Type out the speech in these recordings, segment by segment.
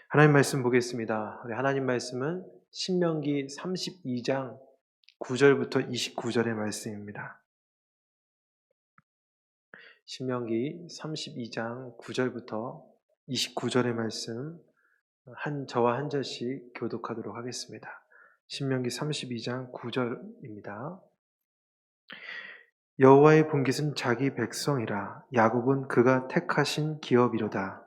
하나님 말씀 보겠습니다. 우리 하나님 말씀은 신명기 32장 9절부터 29절의 말씀입니다. 신명기 32장 9절부터 29절의 말씀 저와 한 절씩 교독하도록 하겠습니다. 신명기 32장 9절입니다. 여호와의 분깃은 자기 백성이라 야곱은 그가 택하신 기업이로다.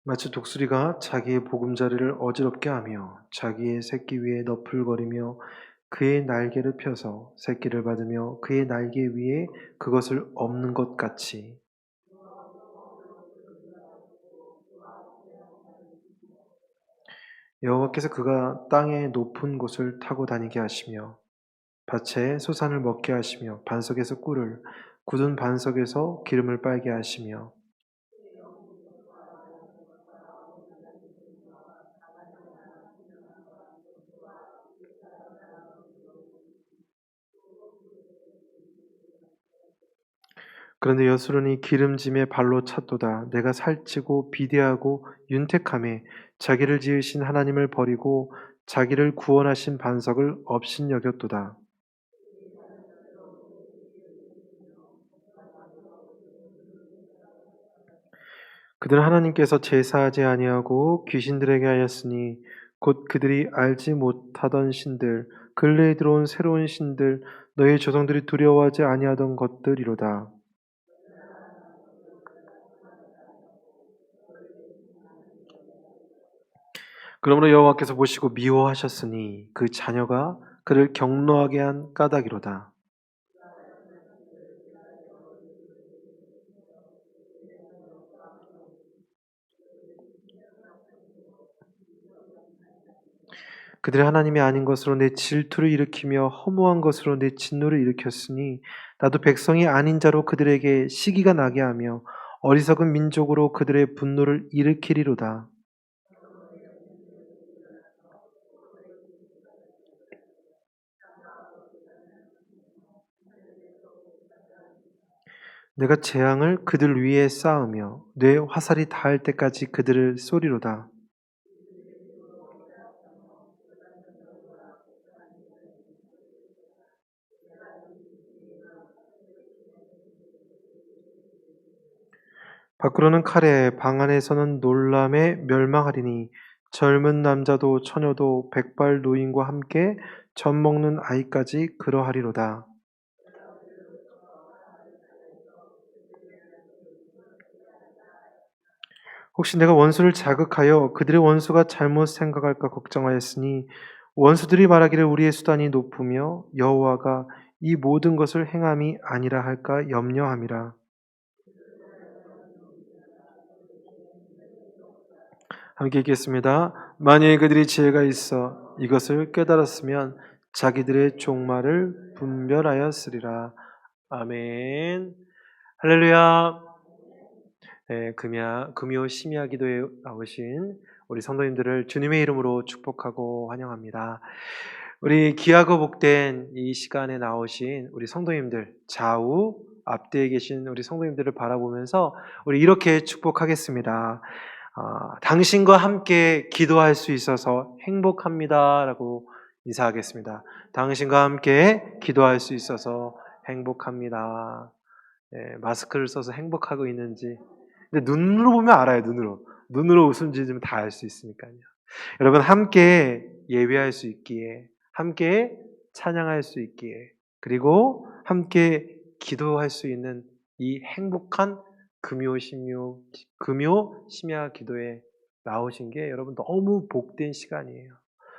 마치 독수리가 자기의 보금자리를 어지럽게 하며 자기의 새끼 위에 너풀거리며 그의 날개를 펴서 새끼를 받으며 그의 날개 위에 그것을 엎는 것 같이 여호와께서 그가 땅의 높은 곳을 타고 다니게 하시며 밭에 소산을 먹게 하시며 반석에서 꿀을 굳은 반석에서 기름을 빨게 하시며 그런데 여수론이 기름짐에 발로 찼도다. 내가 살찌고 비대하고 윤택함에 자기를 지으신 하나님을 버리고 자기를 구원하신 반석을 업신여겼도다. 그들은 하나님께서 제사하지 아니하고 귀신들에게 하였으니 곧 그들이 알지 못하던 신들 근래에 들어온 새로운 신들 너희 조상들이 두려워하지 아니하던 것들이로다. 그러므로 여호와께서 보시고 미워하셨으니 그 자녀가 그를 경노하게 한 까닭이로다. 그들이 하나님이 아닌 것으로 내 질투를 일으키며 허무한 것으로 내 진노를 일으켰으니 나도 백성이 아닌 자로 그들에게 시기가 나게 하며 어리석은 민족으로 그들의 분노를 일으키리로다. 내가 재앙을 그들 위에 쌓으며 내 화살이 닿을 때까지 그들을 쏘리로다. 밖으로는 칼에 방 안에서는 놀람에 멸망하리니 젊은 남자도 처녀도 백발 노인과 함께 젖 먹는 아이까지 그러하리로다. 혹시 내가 원수를 자극하여 그들의 원수가 잘못 생각할까 걱정하였으니 원수들이 말하기를 우리의 수단이 높으며 여호와가 이 모든 것을 행함이 아니라 할까 염려함이라. 함께 읽겠습니다. 만일 그들이 지혜가 있어 이것을 깨달았으면 자기들의 종말을 분별하였으리라. 아멘. 할렐루야. 네, 금요 심야 기도에 나오신 우리 성도님들을 주님의 이름으로 축복하고 환영합니다. 우리 귀하고 복된 이 시간에 나오신 우리 성도님들, 좌우 앞뒤에 계신 우리 성도님들을 바라보면서 우리 이렇게 축복하겠습니다. 당신과 함께 기도할 수 있어서 행복합니다라고 인사하겠습니다. 당신과 함께 기도할 수 있어서 행복합니다. 네, 마스크를 써서 행복하고 있는지. 근데 눈으로 보면 알아요, 눈으로. 눈으로 웃음 지으면 다 알 수 있으니까요. 여러분, 함께 예배할 수 있기에, 함께 찬양할 수 있기에, 그리고 함께 기도할 수 있는 이 행복한 금요, 심야 기도에 나오신 게 여러분 너무 복된 시간이에요.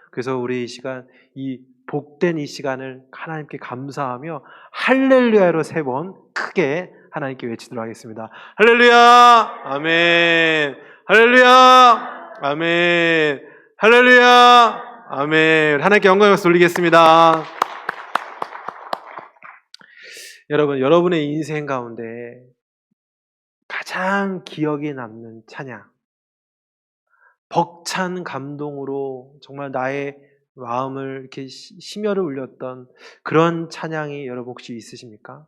그래서 우리 이 시간, 이 복된 이 시간을 하나님께 감사하며 할렐루야로 3번 크게 하나님께 외치도록 하겠습니다. 할렐루야! 아멘! 할렐루야! 아멘! 할렐루야! 아멘! 하나님께 영광의 박수 돌리겠습니다. 여러분의 인생 가운데 가장 기억에 남는 찬양, 벅찬 감동으로 정말 나의 마음을 이렇게 심혈을 울렸던 그런 찬양이 여러분 혹시 있으십니까?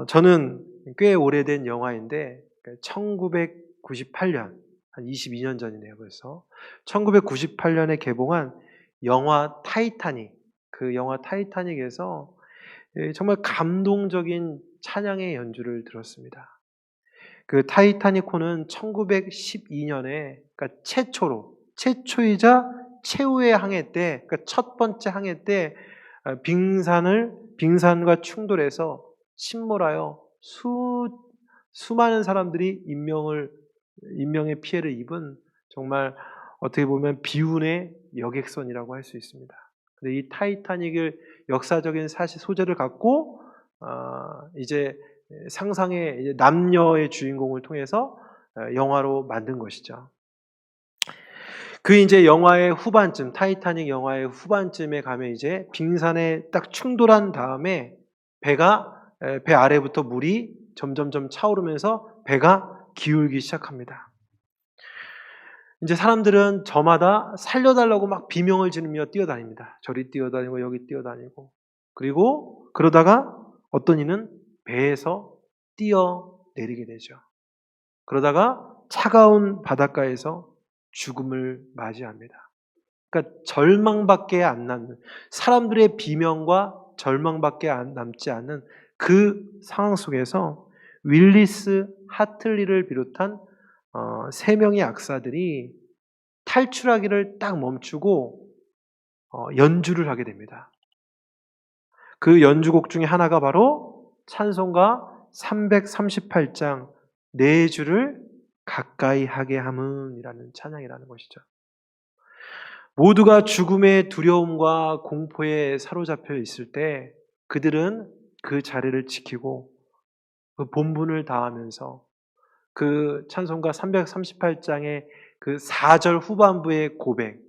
저는 꽤 오래된 영화인데 1998년, 한 22년 전이네요 벌써. 1998년에 개봉한 영화 타이타닉, 그 영화 타이타닉에서 정말 감동적인 찬양의 연주를 들었습니다. 그 타이타닉호는 1912년에 그러니까 최초이자 최후의 항해 때, 그러니까 첫 번째 항해 때 빙산과 충돌해서 침몰하여 수많은 사람들이 인명의 피해를 입은 정말 어떻게 보면 비운의 여객선이라고 할 수 있습니다. 근데 이 타이타닉을 역사적인 소재를 갖고 이제 상상의 이제 남녀의 주인공을 통해서 영화로 만든 것이죠. 그 이제 영화의 후반쯤, 타이타닉 영화의 후반쯤에 가면 이제 빙산에 딱 충돌한 다음에 배 아래부터 물이 점점점 차오르면서 배가 기울기 시작합니다. 이제 사람들은 저마다 살려달라고 막 비명을 지르며 뛰어다닙니다. 저리 뛰어다니고 여기 뛰어다니고. 그리고 그러다가 어떤 이는 배에서 뛰어내리게 되죠. 그러다가 차가운 바닷가에서 죽음을 맞이합니다. 그러니까 절망밖에 안 남는, 사람들의 비명과 절망밖에 남지 않는 그 상황 속에서 윌리스 하틀리를 비롯한 3명의 약사들이 탈출하기를 딱 멈추고 연주를 하게 됩니다. 그 연주곡 중에 하나가 바로 찬송가 338장 네 주를 가까이 하게 함은이라는 찬양이라는 것이죠. 모두가 죽음의 두려움과 공포에 사로잡혀 있을 때 그들은 그 자리를 지키고 그 본분을 다하면서 그 찬송가 338장의 그 4절 후반부의 고백,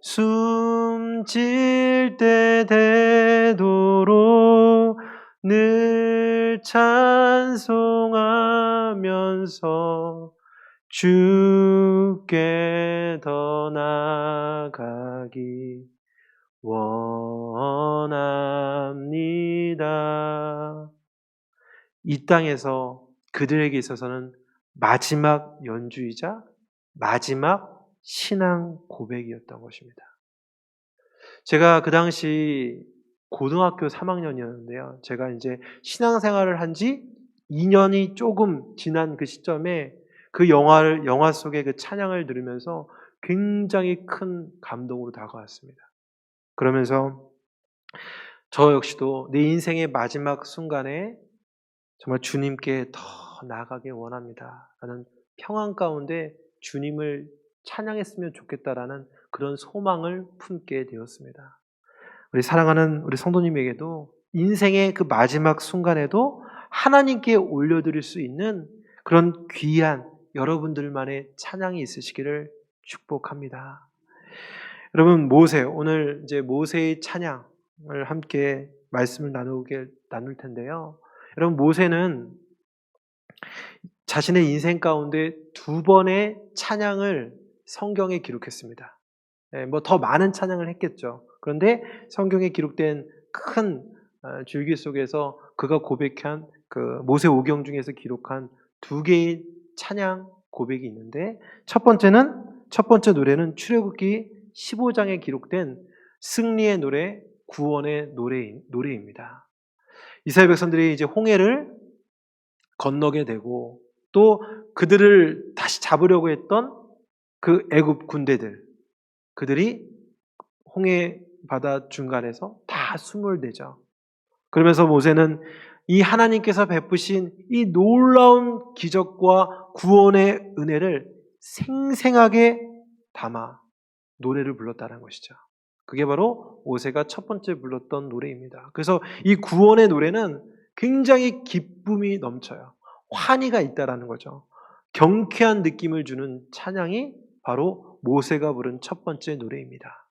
숨질 때 되도록 늘 찬송하면서 주께 더 나아가기 원합니다. 이 땅에서 그들에게 있어서는 마지막 연주이자 마지막 신앙 고백이었던 것입니다. 제가 그 당시 고등학교 3학년이었는데요. 제가 이제 신앙생활을 한 지 2년이 조금 지난 그 시점에 그 영화 속의 그 찬양을 들으면서 굉장히 큰 감동으로 다가왔습니다. 그러면서 저 역시도 내 인생의 마지막 순간에 정말 주님께 더 나아가길 원합니다. 라는 평안 가운데 주님을 찬양했으면 좋겠다라는 그런 소망을 품게 되었습니다. 우리 사랑하는 우리 성도님에게도 인생의 그 마지막 순간에도 하나님께 올려드릴 수 있는 그런 귀한 여러분들만의 찬양이 있으시기를 축복합니다. 여러분, 오늘 이제 모세의 찬양을 함께 말씀을 나눌 텐데요. 여러분, 모세는 자신의 인생 가운데 2번의 찬양을 성경에 기록했습니다. 뭐 더 많은 찬양을 했겠죠. 그런데 성경에 기록된 큰 줄기 속에서 그가 고백한 그 모세오경 중에서 기록한 2개의 찬양 고백이 있는데 첫 번째 노래는 출애굽기 15장에 기록된 승리의 노래, 구원의 노래입니다. 이스라엘 백성들이 이제 홍해를 건너게 되고 또 그들을 다시 잡으려고 했던 그 애굽 군대들, 그들이 홍해 바다 중간에서 다 수몰되죠. 그러면서 모세는 이 하나님께서 베푸신 이 놀라운 기적과 구원의 은혜를 생생하게 담아 노래를 불렀다는 것이죠. 그게 바로 모세가 첫 번째 불렀던 노래입니다. 그래서 이 구원의 노래는 굉장히 기쁨이 넘쳐요. 환희가 있다라는 거죠. 경쾌한 느낌을 주는 찬양이 바로 모세가 부른 첫 번째 노래입니다.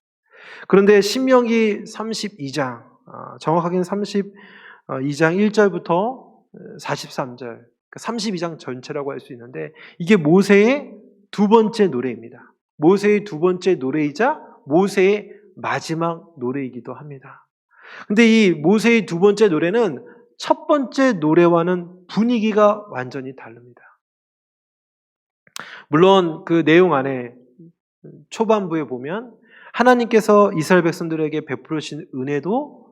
그런데 신명기 32장, 정확하게는 32장 1절부터 43절, 32장 전체라고 할 수 있는데 이게 모세의 2번째 노래입니다. 모세의 2번째 노래이자 모세의 마지막 노래이기도 합니다. 근데 이 모세의 두 번째 노래는 첫 번째 노래와는 분위기가 완전히 다릅니다. 물론 그 내용 안에 초반부에 보면 하나님께서 이스라엘 백성들에게 베푸르신 은혜도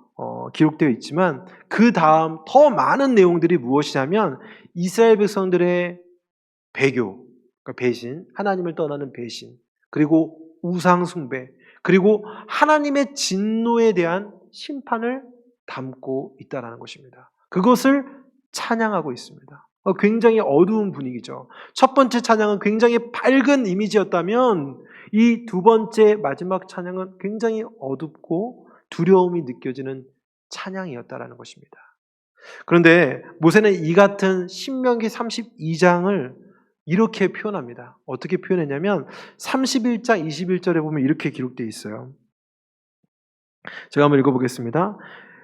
기록되어 있지만 그 다음 더 많은 내용들이 무엇이냐면 이스라엘 백성들의 배교, 그러니까 배신, 하나님을 떠나는 배신, 그리고 우상 숭배, 그리고 하나님의 진노에 대한 심판을 담고 있다는 것입니다. 그것을 찬양하고 있습니다. 굉장히 어두운 분위기죠. 첫 번째 찬양은 굉장히 밝은 이미지였다면 이 두 번째 마지막 찬양은 굉장히 어둡고 두려움이 느껴지는 찬양이었다는 것입니다. 그런데 모세는 이 같은 신명기 32장을 이렇게 표현합니다. 어떻게 표현했냐면 31장 21절에 보면 이렇게 기록되어 있어요. 제가 한번 읽어보겠습니다.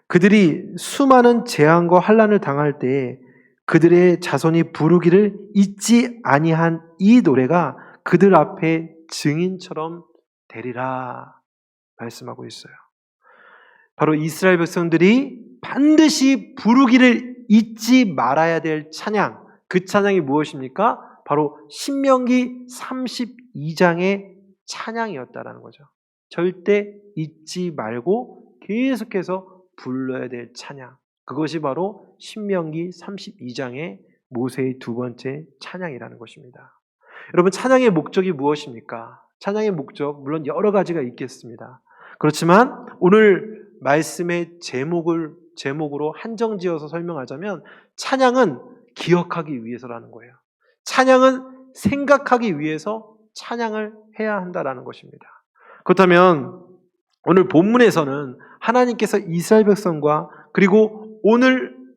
그들이 수많은 재앙과 환난을 당할 때에 그들의 자손이 부르기를 잊지 아니한 이 노래가 그들 앞에 증인처럼 되리라 말씀하고 있어요. 바로 이스라엘 백성들이 반드시 부르기를 잊지 말아야 될 찬양, 그 찬양이 무엇입니까? 바로 신명기 32장의 찬양이었다라는 거죠. 절대 잊지 말고 계속해서 불러야 될 찬양. 그것이 바로 신명기 32장의 모세의 두 번째 찬양이라는 것입니다. 여러분, 찬양의 목적이 무엇입니까? 찬양의 목적, 물론 여러 가지가 있겠습니다. 그렇지만 오늘 말씀의 제목으로 한정지어서 설명하자면 찬양은 기억하기 위해서라는 거예요. 찬양은 생각하기 위해서 찬양을 해야 한다는 것입니다. 그렇다면 오늘 본문에서는 하나님께서 이스라엘 백성과 그리고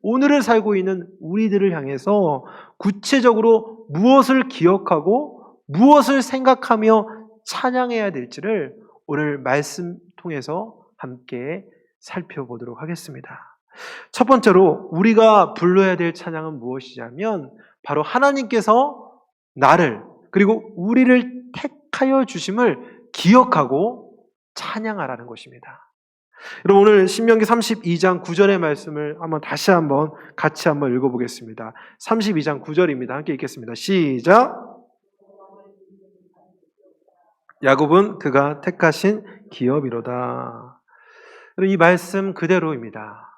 오늘을 살고 있는 우리들을 향해서 구체적으로 무엇을 기억하고 무엇을 생각하며 찬양해야 될지를 오늘 말씀 통해서 함께 살펴보도록 하겠습니다. 첫 번째로 우리가 불러야 될 찬양은 무엇이냐면 바로 하나님께서 나를 그리고 우리를 택하여 주심을 기억하고 찬양하라는 것입니다. 여러분, 오늘 신명기 32장 9절의 말씀을 같이 한번 읽어보겠습니다. 32장 9절입니다. 함께 읽겠습니다. 시작. 야곱은 그가 택하신 기업이로다. 이 말씀 그대로입니다.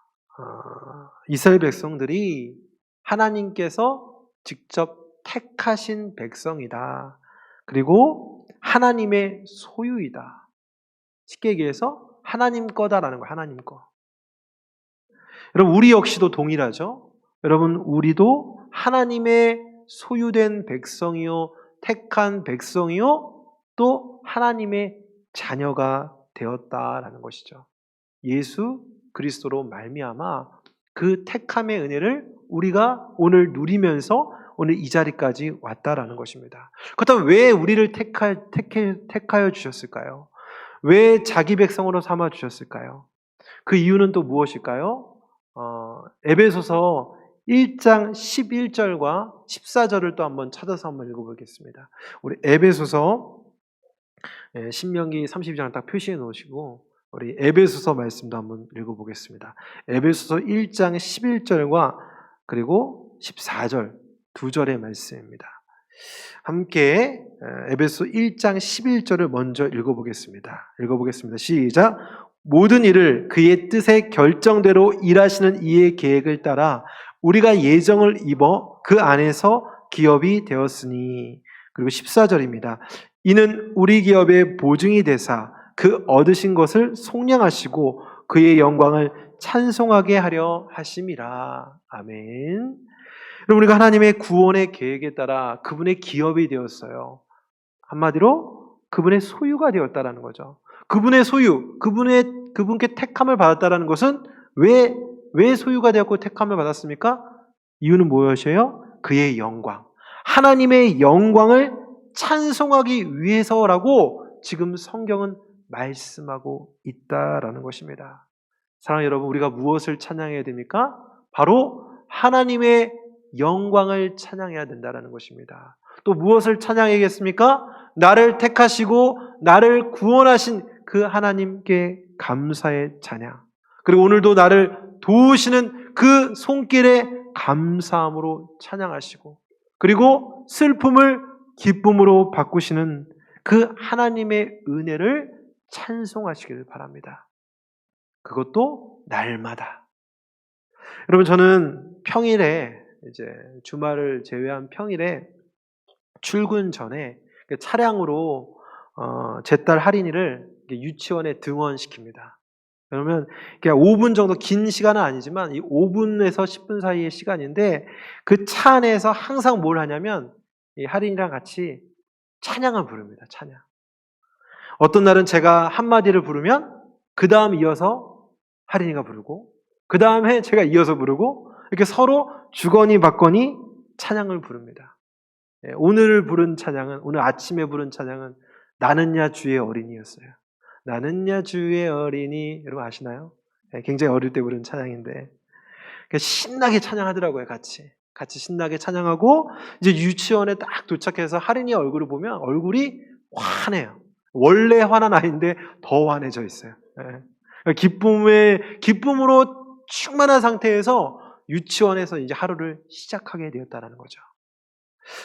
이스라엘 백성들이 하나님께서 직접 택하신 백성이다. 그리고 하나님의 소유이다. 쉽게 얘기해서 하나님 거다라는 거예요. 하나님 거. 여러분, 우리 역시도 동일하죠. 여러분, 우리도 하나님의 소유된 백성이요, 택한 백성이요, 또 하나님의 자녀가 되었다라는 것이죠. 예수 그리스도로 말미암아 그 택함의 은혜를 우리가 오늘 누리면서 오늘 이 자리까지 왔다라는 것입니다. 그렇다면 왜 우리를 택하여 주셨을까요? 왜 자기 백성으로 삼아 주셨을까요? 그 이유는 또 무엇일까요? 에베소서 1장 11절과 14절을 또 한번 찾아서 한번 읽어보겠습니다. 우리 에베소서 신명기 32장을 딱 표시해 놓으시고 우리 에베소서 말씀도 한번 읽어보겠습니다. 에베소서 1장 11절과 그리고 14절 두 절의 말씀입니다. 함께 에베소 1장 11절을 먼저 읽어보겠습니다. 시작. 모든 일을 그의 뜻의 결정대로 일하시는 이의 계획을 따라 우리가 예정을 입어 그 안에서 기업이 되었으니. 그리고 14절입니다. 이는 우리 기업의 보증이 되사 그 얻으신 것을 속량하시고 그의 영광을 찬송하게 하려 하심이라. 아멘. 우리가 하나님의 구원의 계획에 따라 그분의 기업이 되었어요. 한마디로 그분의 소유가 되었다라는 거죠. 그분의 소유, 그분께 택함을 받았다라는 것은 왜 소유가 되었고 택함을 받았습니까? 이유는 무엇이에요? 그의 영광. 하나님의 영광을 찬송하기 위해서라고 지금 성경은 말씀하고 있다라는 것입니다. 사랑하는 여러분, 우리가 무엇을 찬양해야 됩니까? 바로 하나님의 영광을 찬양해야 된다는 것입니다. 또 무엇을 찬양해야겠습니까? 나를 택하시고 나를 구원하신 그 하나님께 감사의 찬양, 그리고 오늘도 나를 도우시는 그 손길에 감사함으로 찬양하시고, 그리고 슬픔을 기쁨으로 바꾸시는 그 하나님의 은혜를 찬송하시기를 바랍니다. 그것도 날마다. 여러분, 저는 평일에, 이제 주말을 제외한 평일에 출근 전에 차량으로 제 딸 할인이를 유치원에 등원시킵니다. 그러면 5분 정도 긴 시간은 아니지만 이 5분에서 10분 사이의 시간인데, 그 차 안에서 항상 뭘 하냐면 이 할인이랑 같이 찬양을 부릅니다. 찬양. 어떤 날은 제가 한마디를 부르면 그 다음 이어서 할인이가 부르고, 그 다음에 제가 이어서 부르고, 이렇게 서로 주거니 받거니 찬양을 부릅니다. 오늘 부른 찬양은, 오늘 아침에 부른 찬양은 나는야 주의 어린이였어요. 나는야 주의 어린이. 여러분 아시나요? 굉장히 어릴 때 부른 찬양인데, 신나게 찬양하더라고요. 같이 신나게 찬양하고, 이제 유치원에 딱 도착해서 할인이 얼굴을 보면 얼굴이 환해요. 원래 화난 아이인데 더 환해져 있어요. 기쁨으로 충만한 상태에서 유치원에서 이제 하루를 시작하게 되었다는 거죠.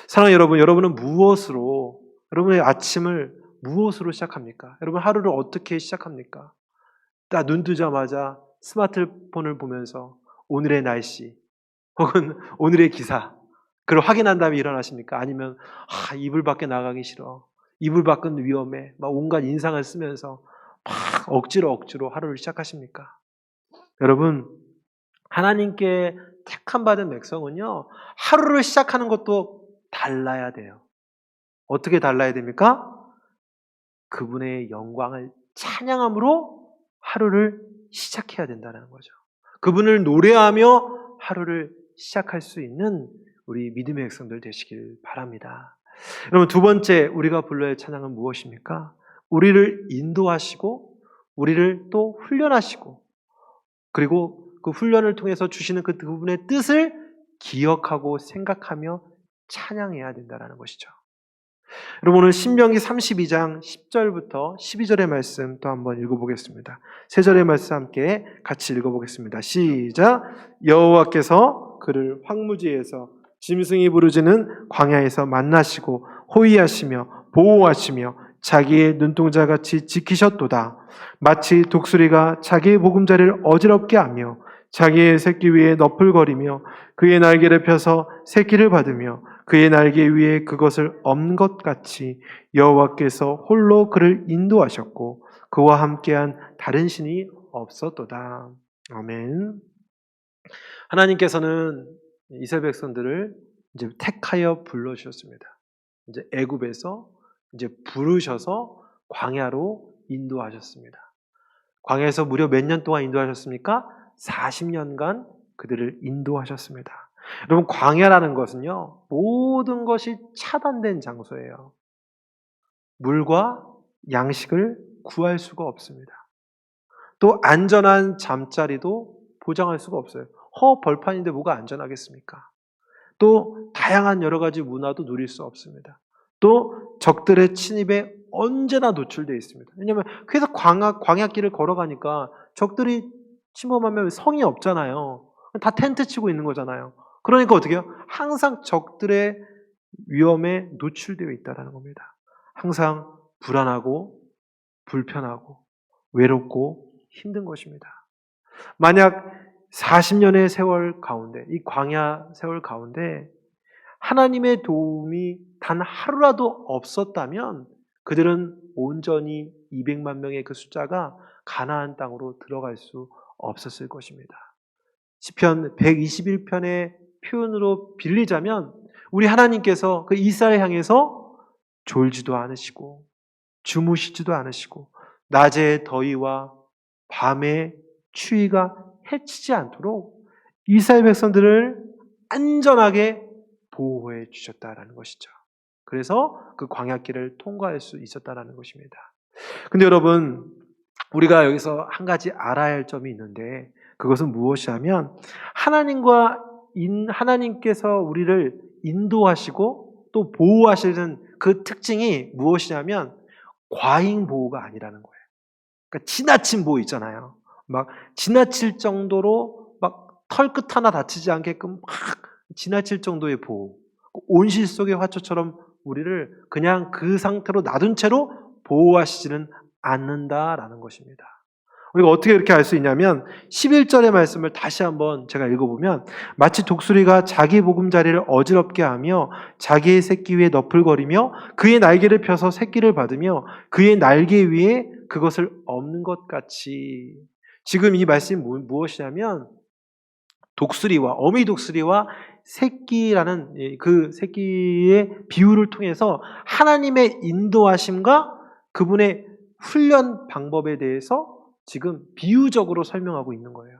사랑하는 여러분, 여러분은 여러분의 아침을 무엇으로 시작합니까? 여러분 하루를 어떻게 시작합니까? 딱 눈 뜨자마자 스마트폰을 보면서 오늘의 날씨 혹은 오늘의 기사, 그걸 확인한 다음에 일어나십니까? 아니면 이불 밖에 나가기 싫어, 이불 밖은 위험해, 막 온갖 인상을 쓰면서 막 억지로 하루를 시작하십니까? 여러분, 하나님께 택함 받은 백성은요, 하루를 시작하는 것도 달라야 돼요. 어떻게 달라야 됩니까? 그분의 영광을 찬양함으로 하루를 시작해야 된다는 거죠. 그분을 노래하며 하루를 시작할 수 있는 우리 믿음의 백성들 되시길 바랍니다. 여러분, 두 번째 우리가 불러야 할 찬양은 무엇입니까? 우리를 인도하시고 우리를 또 훈련하시고, 그리고 그 훈련을 통해서 주시는 그분의 뜻을 기억하고 생각하며 찬양해야 된다는 것이죠. 여러분, 오늘 신명기 32장 10절부터 12절의 말씀 또 한번 읽어보겠습니다. 세 절의 말씀 함께 같이 읽어보겠습니다. 시작. 여호와께서 그를 황무지에서 짐승이 부르짖는 광야에서 만나시고 호위하시며 보호하시며 자기의 눈동자같이 지키셨도다. 마치 독수리가 자기의 보금자리를 어지럽게 하며 자기의 새끼 위에 너풀거리며 그의 날개를 펴서 새끼를 받으며 그의 날개 위에 그것을 엄 것 같이 여호와께서 홀로 그를 인도하셨고 그와 함께한 다른 신이 없었도다. 아멘. 하나님께서는 이스라엘 백성들을 이제 택하여 불러주셨습니다. 이제 애굽에서 이제 부르셔서 광야로 인도하셨습니다. 광야에서 무려 몇 년 동안 인도하셨습니까? 40년간 그들을 인도하셨습니다. 여러분, 광야라는 것은요, 모든 것이 차단된 장소예요. 물과 양식을 구할 수가 없습니다. 또 안전한 잠자리도 보장할 수가 없어요. 벌판인데 뭐가 안전하겠습니까? 또 다양한 여러 가지 문화도 누릴 수 없습니다. 또 적들의 침입에 언제나 노출되어 있습니다. 왜냐하면 그래서 광야길을 걸어가니까 적들이 침범하면 성이 없잖아요. 다 텐트 치고 있는 거잖아요. 그러니까 어떻게 해요? 항상 적들의 위험에 노출되어 있다는 겁니다. 항상 불안하고 불편하고 외롭고 힘든 것입니다. 만약 40년의 세월 가운데, 이 광야 세월 가운데 하나님의 도움이 단 하루라도 없었다면 그들은 온전히 200만 명의 그 숫자가 가나안 땅으로 들어갈 수 없었을 것입니다. 시편 121편의 표현으로 빌리자면 우리 하나님께서 그 이스라엘 향해서 졸지도 않으시고 주무시지도 않으시고 낮의 더위와 밤의 추위가 해치지 않도록 이스라엘 백성들을 안전하게 보호해 주셨다라는 것이죠. 그래서 그 광야길을 통과할 수 있었다라는 것입니다. 근데 여러분, 우리가 여기서 한 가지 알아야 할 점이 있는데 그것은 무엇이냐면 하나님께서 우리를 인도하시고 또 보호하시는 그 특징이 무엇이냐면 과잉 보호가 아니라는 거예요. 그러니까 지나친 보호 있잖아요. 막 지나칠 정도로 막 털끝 하나 다치지 않게끔 막 지나칠 정도의 보호. 온실 속의 화초처럼 우리를 그냥 그 상태로 놔둔 채로 보호하시지는 않는다라는 것입니다. 우리가 어떻게 이렇게 알 수 있냐면 11절의 말씀을 다시 한번 제가 읽어보면 마치 독수리가 자기 보금자리를 어지럽게 하며 자기의 새끼 위에 너풀거리며 그의 날개를 펴서 새끼를 받으며 그의 날개 위에 그것을 엎는 것 같이. 지금 이 말씀이 무엇이냐면 독수리와 어미 독수리와 새끼라는 그 새끼의 비유를 통해서 하나님의 인도하심과 그분의 훈련 방법에 대해서 지금 비유적으로 설명하고 있는 거예요.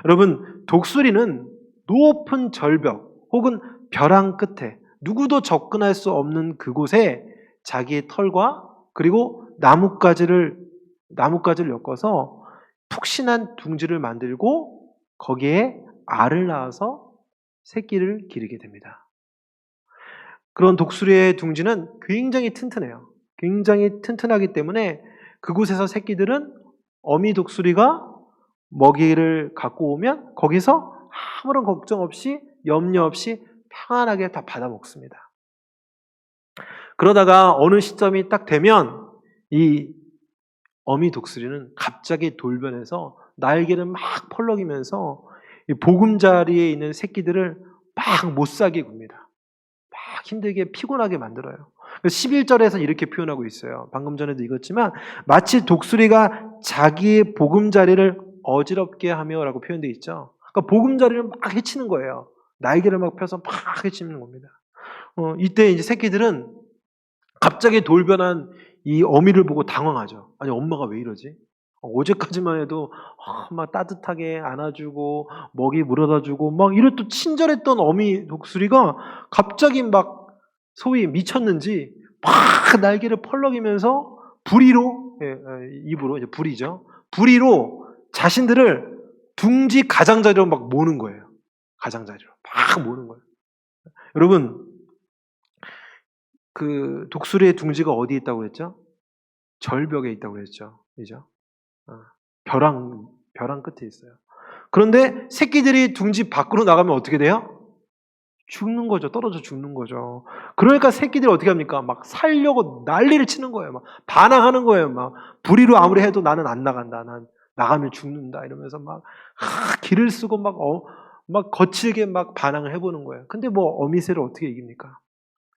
여러분, 독수리는 높은 절벽 혹은 벼랑 끝에 누구도 접근할 수 없는 그곳에 자기의 털과 그리고 나뭇가지를 엮어서 푹신한 둥지를 만들고 거기에 알을 낳아서 새끼를 기르게 됩니다. 그런 독수리의 둥지는 굉장히 튼튼해요. 굉장히 튼튼하기 때문에 그곳에서 새끼들은 어미 독수리가 먹이를 갖고 오면 거기서 아무런 걱정 없이 염려 없이 평안하게 다 받아 먹습니다. 그러다가 어느 시점이 딱 되면 이 어미 독수리는 갑자기 돌변해서 날개를 막 펄럭이면서 이 보금자리에 있는 새끼들을 막 못 살게 굽니다. 막 힘들게 피곤하게 만들어요. 11절에서 이렇게 표현하고 있어요. 방금 전에도 읽었지만 마치 독수리가 자기의 보금자리를 어지럽게 하며 라고 표현되어 있죠. 그러니까 보금자리를 막 해치는 거예요. 날개를 막 펴서 막 해치는 겁니다. 이때 이제 새끼들은 갑자기 돌변한 이 어미를 보고 당황하죠. 아니, 엄마가 왜 이러지? 어제까지만 해도 막 따뜻하게 안아주고 먹이 물어다 주고 막 이랬던 친절했던 어미 독수리가 갑자기 막 소위 미쳤는지 막 날개를 펄럭이면서 부리로 입으로 이제 부리죠. 부리로 자신들을 둥지 가장자리로 막 모는 거예요. 가장자리로 막 모는 거예요. 여러분, 그 독수리의 둥지가 어디에 있다고 그랬죠? 절벽에 있다고 그랬죠. 그죠? 벼랑 끝에 있어요. 그런데 새끼들이 둥지 밖으로 나가면 어떻게 돼요? 죽는 거죠. 떨어져 죽는 거죠. 그러니까 새끼들이 어떻게 합니까? 막 살려고 난리를 치는 거예요. 막 반항하는 거예요. 막 부리로 아무리 해도 나는 안 나간다. 난 나가면 죽는다. 이러면서 막 기를 쓰고 막 거칠게 막 반항을 해보는 거예요. 근데 뭐 어미새를 어떻게 이깁니까?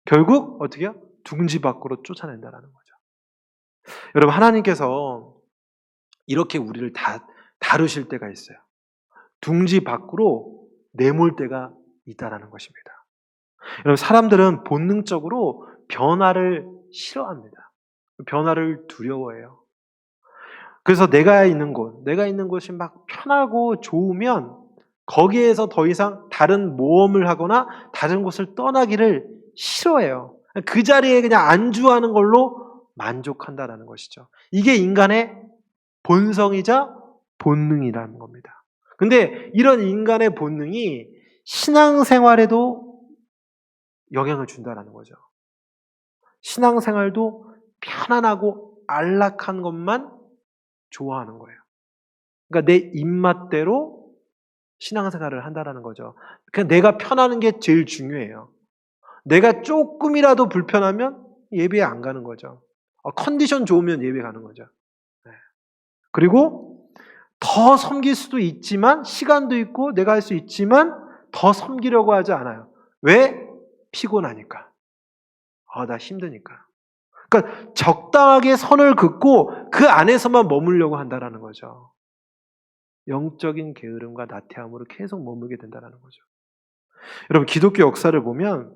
결국 어떻게 해요? 둥지 밖으로 쫓아낸다라는 거죠. 여러분, 하나님께서 이렇게 우리를 다루실 때가 있어요. 둥지 밖으로 내몰 때가 있다라는 것입니다. 여러분, 사람들은 본능적으로 변화를 싫어합니다. 변화를 두려워해요. 그래서 내가 있는 곳이 막 편하고 좋으면 거기에서 더 이상 다른 모험을 하거나 다른 곳을 떠나기를 싫어해요. 그 자리에 그냥 안주하는 걸로 만족한다라는 것이죠. 이게 인간의 본성이자 본능이라는 겁니다. 근데 이런 인간의 본능이 신앙생활에도 영향을 준다는 거죠. 신앙생활도 편안하고 안락한 것만 좋아하는 거예요. 그러니까 내 입맛대로 신앙생활을 한다는 거죠. 그냥 내가 편하는 게 제일 중요해요. 내가 조금이라도 불편하면 예배에 안 가는 거죠. 컨디션 좋으면 예배 가는 거죠. 그리고 더 섬길 수도 있지만, 시간도 있고 내가 할 수 있지만 더 섬기려고 하지 않아요. 왜? 피곤하니까. 나 힘드니까. 그러니까 적당하게 선을 긋고 그 안에서만 머물려고 한다는 거죠. 영적인 게으름과 나태함으로 계속 머물게 된다는 거죠. 여러분, 기독교 역사를 보면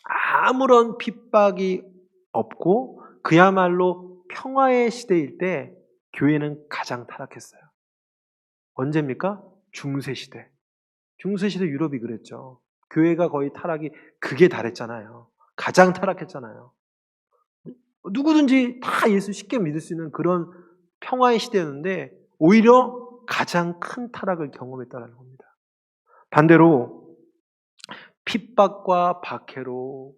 아무런 핍박이 없고 그야말로 평화의 시대일 때 교회는 가장 타락했어요. 언제입니까? 중세시대. 중세시대 유럽이 그랬죠. 교회가 거의 타락이 극에 달했잖아요. 가장 타락했잖아요. 누구든지 다 예수 쉽게 믿을 수 있는 그런 평화의 시대였는데 오히려 가장 큰 타락을 경험했다는 겁니다. 반대로 핍박과 박해로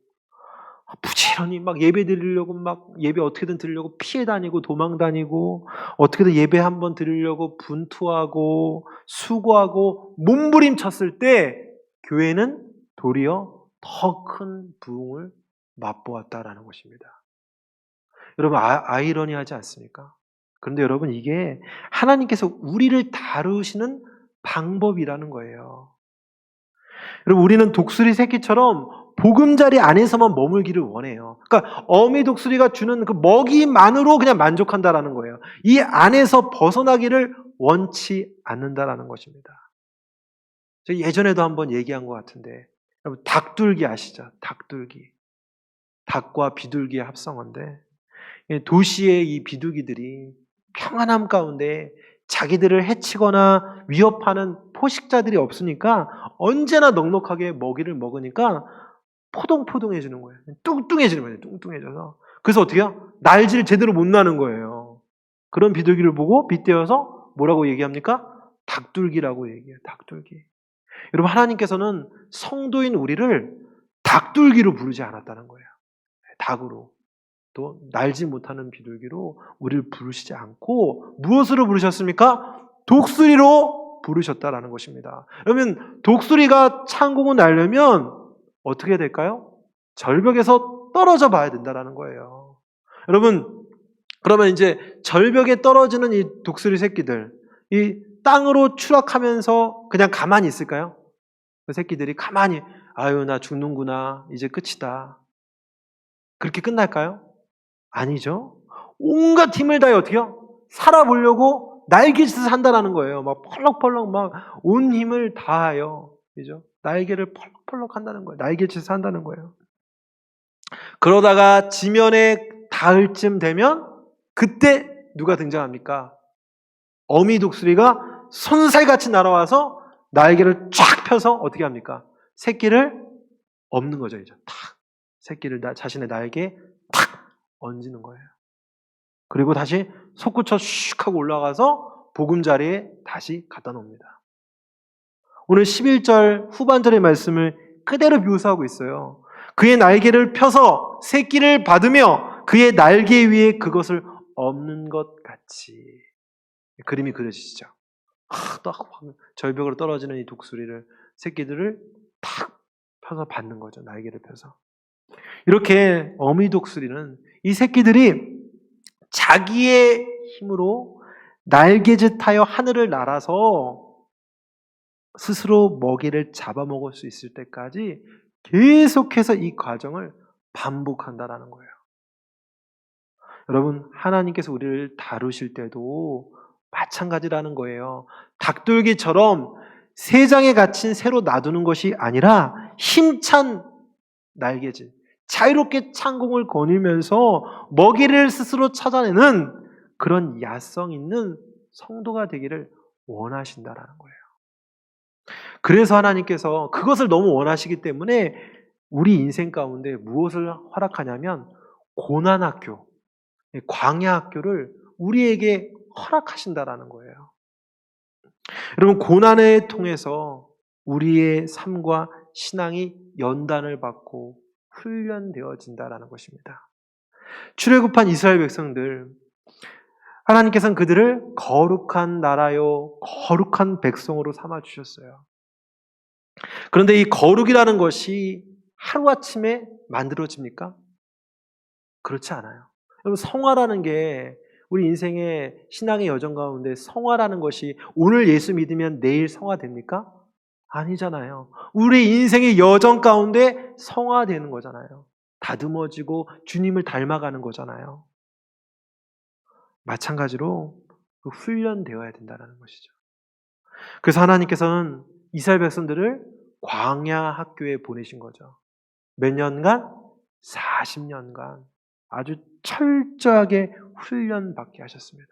부지런히 막 예배 드리려고 막 예배 어떻게든 드리려고 피해 다니고 도망 다니고 어떻게든 예배 한번 드리려고 분투하고 수고하고 몸부림쳤을 때 교회는 도리어 더 큰 부흥을 맛보았다라는 것입니다. 여러분 아이러니하지 않습니까? 그런데 여러분 이게 하나님께서 우리를 다루시는 방법이라는 거예요. 여러분 우리는 독수리 새끼처럼 보금자리 안에서만 머물기를 원해요. 그러니까 어미 독수리가 주는 그 먹이만으로 그냥 만족한다라는 거예요. 이 안에서 벗어나기를 원치 않는다라는 것입니다. 저 예전에도 한번 얘기한 것 같은데 여러분 닭둘기 아시죠? 닭둘기. 닭과 비둘기의 합성어인데 도시의 이 비둘기들이 평안함 가운데 자기들을 해치거나 위협하는 포식자들이 없으니까 언제나 넉넉하게 먹이를 먹으니까 포동포동해지는 거예요. 뚱뚱해지는 거예요. 뚱뚱해져서. 그래서 어떻게 해요? 날지를 제대로 못 나는 거예요. 그런 비둘기를 보고 빗대어서 뭐라고 얘기합니까? 닭둘기라고 얘기해요. 닭둘기. 여러분 하나님께서는 성도인 우리를 닭둘기로 부르지 않았다는 거예요. 닭으로. 또 날지 못하는 비둘기로 우리를 부르시지 않고 무엇으로 부르셨습니까? 독수리로 부르셨다라는 것입니다. 그러면 독수리가 창공을 날려면 어떻게 해야 될까요? 절벽에서 떨어져 봐야 된다라는 거예요. 여러분 그러면 이제 절벽에 떨어지는 이 독수리 새끼들 이 땅으로 추락하면서 그냥 가만히 있을까요? 그 새끼들이 가만히 아유 나 죽는구나 이제 끝이다 그렇게 끝날까요? 아니죠. 온갖 힘을 다해 어떻게요? 살아보려고 날개짓을 한다라는 거예요. 막 펄럭펄럭 막 온 힘을 다하여, 그죠? 날개를 펄럭펄럭 한다는 거예요. 날개짓을 한다는 거예요. 그러다가 지면에 닿을 쯤 되면 그때 누가 등장합니까? 어미 독수리가 손살같이 날아와서 날개를 쫙 펴서 어떻게 합니까? 새끼를 엎는 거죠. 이제 탁 새끼를 자신의 날개에 탁 얹는 거예요. 그리고 다시 솟구쳐 슉 하고 올라가서 보금자리에 다시 갖다 놓습니다. 오늘 11절 후반절의 말씀을 그대로 묘사하고 있어요. 그의 날개를 펴서 새끼를 받으며 그의 날개 위에 그것을 엎는 것 같이 그림이 그려지시죠. 딱 절벽으로 떨어지는 이 독수리를 새끼들을 탁 펴서 받는 거죠. 날개를 펴서. 이렇게 어미 독수리는 이 새끼들이 자기의 힘으로 날개짓하여 하늘을 날아서 스스로 먹이를 잡아먹을 수 있을 때까지 계속해서 이 과정을 반복한다라는 거예요. 여러분 하나님께서 우리를 다루실 때도 마찬가지라는 거예요. 닭둘기처럼 세상에 갇힌 새로 놔두는 것이 아니라 힘찬 날개짓, 자유롭게 창공을 거닐면서 먹이를 스스로 찾아내는 그런 야성 있는 성도가 되기를 원하신다라는 거예요. 그래서 하나님께서 그것을 너무 원하시기 때문에 우리 인생 가운데 무엇을 허락하냐면 고난학교, 광야학교를 우리에게 허락하신다라는 거예요. 여러분 고난을 통해서 우리의 삶과 신앙이 연단을 받고 훈련되어진다라는 것입니다. 출애굽한 이스라엘 백성들 하나님께서는 그들을 거룩한 나라요 거룩한 백성으로 삼아 주셨어요. 그런데 이 거룩이라는 것이 하루아침에 만들어집니까? 그렇지 않아요. 여러분 성화라는 게 우리 인생의 신앙의 여정 가운데 성화라는 것이 오늘 예수 믿으면 내일 성화됩니까? 아니잖아요. 우리 인생의 여정 가운데 성화되는 거잖아요. 다듬어지고 주님을 닮아가는 거잖아요. 마찬가지로 훈련되어야 된다는 것이죠. 그래서 하나님께서는 이스라엘 백성들을 광야 학교에 보내신 거죠. 몇 년간? 40년간 아주 철저하게 훈련받게 하셨습니다.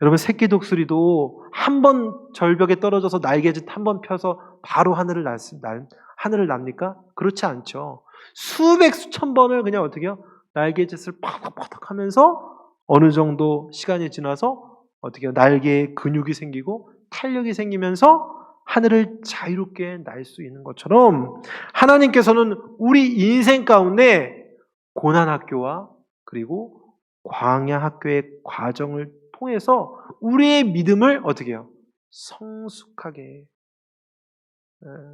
여러분 새끼 독수리도 한 번 절벽에 떨어져서 날개짓 한 번 펴서 바로 하늘을 납니까? 그렇지 않죠. 수백 수천 번을 그냥 어떻게 해요? 날개짓을 파닥파닥 하면서 어느 정도 시간이 지나서 어떻게 해요? 날개에 근육이 생기고 탄력이 생기면서 하늘을 자유롭게 날 수 있는 것처럼 하나님께서는 우리 인생 가운데 고난학교와 그리고 광야학교의 과정을 통해서 우리의 믿음을 어떻게 해요? 성숙하게,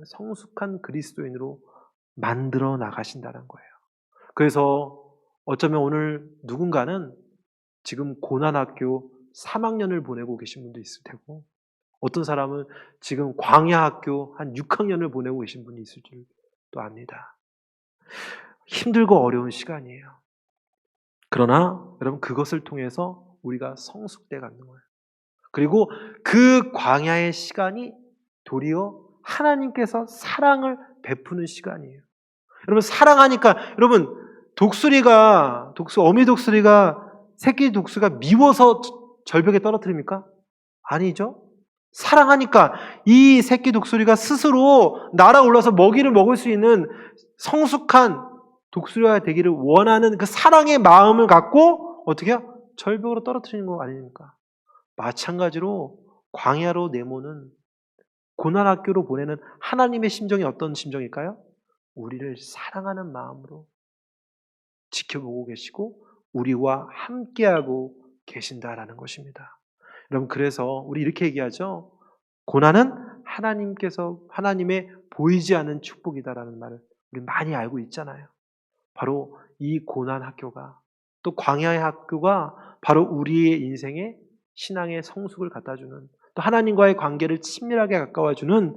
성숙한 그리스도인으로 만들어 나가신다는 거예요. 그래서 어쩌면 오늘 누군가는 지금 고난학교 3학년을 보내고 계신 분도 있을 테고, 어떤 사람은 지금 광야학교 한 6학년을 보내고 계신 분이 있을 줄도 압니다. 힘들고 어려운 시간이에요. 그러나 여러분, 그것을 통해서 우리가 성숙돼 가는 거예요. 그리고 그 광야의 시간이 도리어 하나님께서 사랑을 베푸는 시간이에요. 여러분, 사랑하니까, 여러분, 어미 독수리가 새끼 독수리가 미워서 절벽에 떨어뜨립니까? 아니죠. 사랑하니까 이 새끼 독수리가 스스로 날아올라서 먹이를 먹을 수 있는 성숙한 독수리가 되기를 원하는 그 사랑의 마음을 갖고 어떻게 해요? 절벽으로 떨어뜨리는 거 아닙니까? 마찬가지로 광야로 내모는 고난학교로 보내는 하나님의 심정이 어떤 심정일까요? 우리를 사랑하는 마음으로 지켜보고 계시고 우리와 함께하고 계신다라는 것입니다. 여러분, 그래서 우리 이렇게 얘기하죠. 고난은 하나님의 보이지 않는 축복이다라는 말을 우리 많이 알고 있잖아요. 바로 이 고난 학교가, 또 광야의 학교가 바로 우리의 인생에 신앙의 성숙을 갖다주는, 또 하나님과의 관계를 친밀하게 가까워주는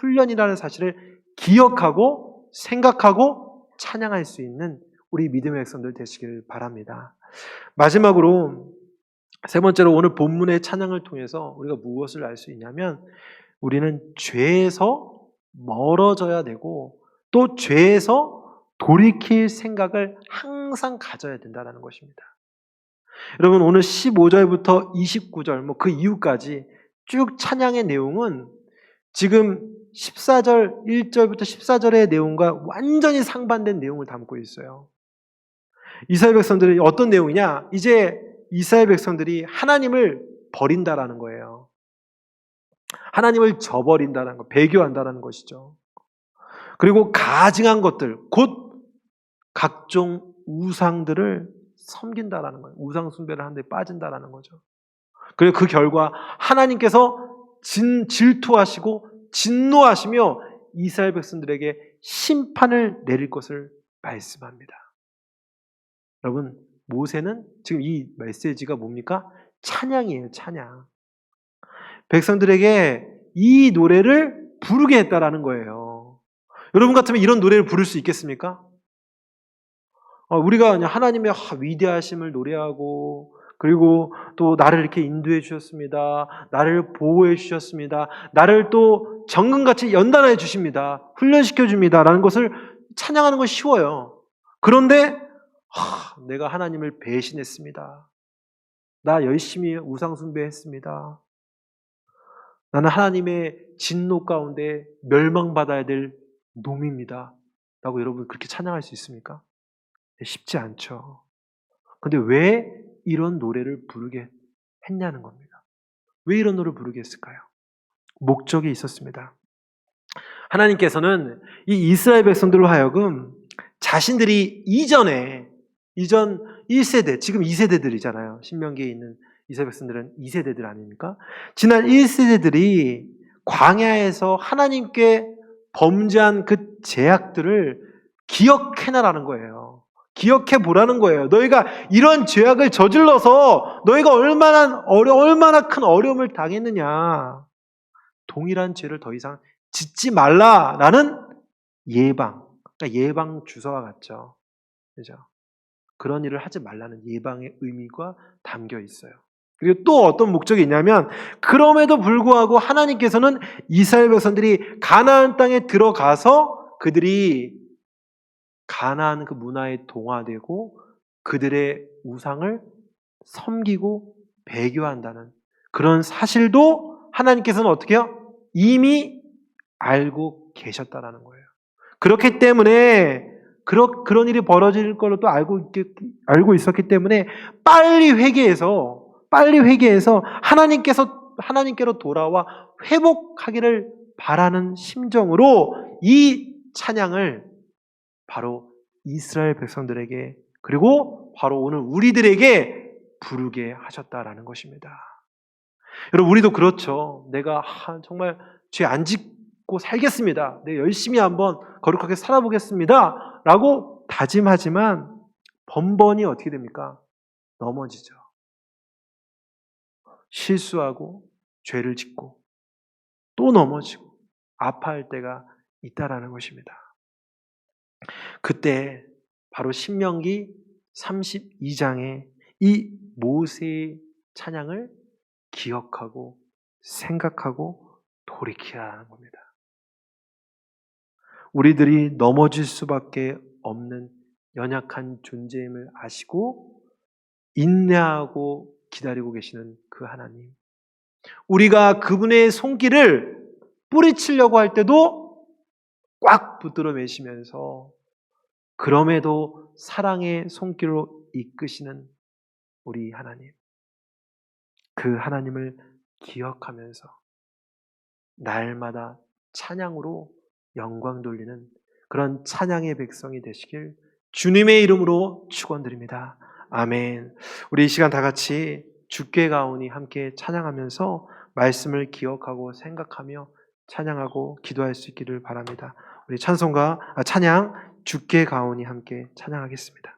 훈련이라는 사실을 기억하고 생각하고 찬양할 수 있는 우리 믿음의 백성들 되시길 바랍니다. 마지막으로 세 번째로 오늘 본문의 찬양을 통해서 우리가 무엇을 알 수 있냐면, 우리는 죄에서 멀어져야 되고 또 죄에서 돌이킬 생각을 항상 가져야 된다는 것입니다. 여러분, 오늘 15절부터 29절 그 이후까지 쭉 찬양의 내용은 지금 14절 1절부터 14절의 내용과 완전히 상반된 내용을 담고 있어요. 이스라엘 백성들이 어떤 내용이냐? 이제 이스라엘 백성들이 하나님을 버린다라는 거예요. 하나님을 저버린다는 거, 배교한다는 것이죠. 그리고 가증한 것들, 곧 각종 우상들을 섬긴다라는 거예요. 우상 숭배를 하는데 빠진다라는 거죠. 그리고 그 결과 하나님께서 질투하시고 진노하시며 이스라엘 백성들에게 심판을 내릴 것을 말씀합니다. 여러분, 모세는 지금 이 메시지가 뭡니까? 찬양이에요, 찬양. 백성들에게 이 노래를 부르게 했다라는 거예요. 여러분 같으면 이런 노래를 부를 수 있겠습니까? 우리가 하나님의 위대하심을 노래하고, 그리고 또 나를 이렇게 인도해 주셨습니다. 나를 보호해 주셨습니다. 나를 또 정금같이 연단해 주십니다. 훈련시켜 줍니다. 라는 것을 찬양하는 건 쉬워요. 그런데 내가 하나님을 배신했습니다. 나 열심히 우상 숭배했습니다. 나는 하나님의 진노 가운데 멸망받아야 될 놈입니다. 라고 여러분 그렇게 찬양할 수 있습니까? 쉽지 않죠. 근데 왜 이런 노래를 부르게 했냐는 겁니다. 왜 이런 노래를 부르게 했을까요? 목적이 있었습니다. 하나님께서는 이 이스라엘 백성들로 하여금 자신들이 이전 1세대, 지금 2세대들이잖아요. 신명기에 있는 이스라엘 백성들은 2세대들 아닙니까? 지난 1세대들이 광야에서 하나님께 범죄한 그 죄악들을 기억해나라는 거예요. 기억해 보라는 거예요. 너희가 이런 죄악을 저질러서 너희가 얼마나 큰 어려움을 당했느냐. 동일한 죄를 더 이상 짓지 말라라는 예방. 그러니까 예방 주사와 같죠. 그죠? 그런 일을 하지 말라는 예방의 의미가 담겨 있어요. 그리고 또 어떤 목적이 있냐면, 그럼에도 불구하고 하나님께서는 이스라엘 백성들이 가나안 땅에 들어가서 그들이 가나안 그 문화에 동화되고 그들의 우상을 섬기고 배교한다는 그런 사실도 하나님께서는 어떻게 해요? 이미 알고 계셨다라는 거예요. 그렇기 때문에 그런 일이 벌어질 걸로 또 알고 있었기 때문에 빨리 회개해서 하나님께서 하나님께로 돌아와 회복하기를 바라는 심정으로 이 찬양을 바로 이스라엘 백성들에게 그리고 바로 오늘 우리들에게 부르게 하셨다라는 것입니다. 여러분 우리도 그렇죠. 내가 정말 죄 안 짓고 살겠습니다. 내가 열심히 한번 거룩하게 살아보겠습니다. 라고 다짐하지만 번번이 어떻게 됩니까? 넘어지죠. 실수하고 죄를 짓고 또 넘어지고 아파할 때가 있다라는 것입니다. 그때 바로 신명기 32장에 이 모세의 찬양을 기억하고 생각하고 돌이켜야 하는 겁니다. 우리들이 넘어질 수밖에 없는 연약한 존재임을 아시고 인내하고 기다리고 계시는 그 하나님. 우리가 그분의 손길을 뿌리치려고 할 때도 꽉 붙들어 매시면서 그럼에도 사랑의 손길로 이끄시는 우리 하나님. 그 하나님을 기억하면서 날마다 찬양으로 영광 돌리는 그런 찬양의 백성이 되시길 주님의 이름으로 축원드립니다. 아멘. 우리 이 시간 다 같이 주께 가오니 함께 찬양하면서 말씀을 기억하고 생각하며 찬양하고 기도할 수 있기를 바랍니다. 우리 찬양 주께 가오니 함께 찬양하겠습니다.